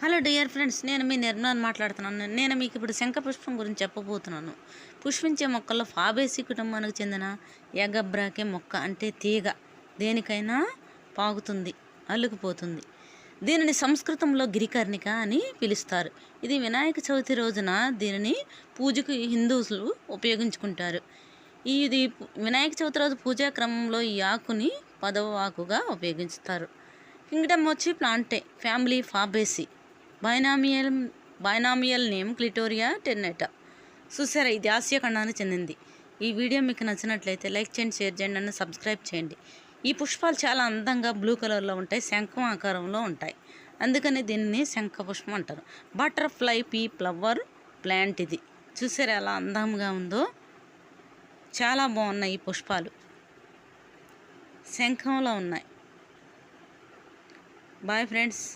Hello dear friends, నేను మీ నిర్మలాని మాట్లాడుతున్నాను. నేను మీకు ఇప్పుడు శంఖపుష్పం గురించి చెప్పబోతున్నాను. పుష్పించే మొక్కల్లో ఫాబేసి కుటుంబానికి చెందిన ఏగబ్రాకే మొక్క అంటే తీగ దేనికైనా పాగుతుంది, అల్లుకుపోతుంది. దీనిని సంస్కృతంలో గిరికర్ణిక అని పిలుస్తారు. ఇది వినాయక చవితి రోజున దీనిని పూజకు హిందువులు ఉపయోగించుకుంటారు. ఇది వినాయక చవితి రోజు పూజా క్రమంలో ఈ ఆకుని 10వ ఆకుగా ఉపయోగిస్తారు. కింగ్డమ్ వచ్చి ప్లాంటే, ఫ్యామిలీ ఫాబేసి, బైనామియల్ నేమ్ క్లిటోరియా టెర్నేటా. చూసారా, ఇది ఆసియా ఖండానికి చెందింది. ఈ వీడియో మీకు నచ్చినట్లయితే లైక్ చేయండి, షేర్ చేయండి and సబ్స్క్రైబ్ చేయండి. ఈ పుష్పాలు చాలా అందంగా బ్లూ కలర్లో ఉంటాయి, శంఖం ఆకారంలో ఉంటాయి. అందుకని దీనిని శంఖ పుష్పం అంటారు. బటర్ఫ్లై పీ ఫ్లవర్ ప్లాంట్ ఇది. చూసారా ఎలా అందంగా ఉందో, చాలా బాగున్నాయి. ఈ పుష్పాలు శంఖంలో ఉన్నాయి. Bye friends.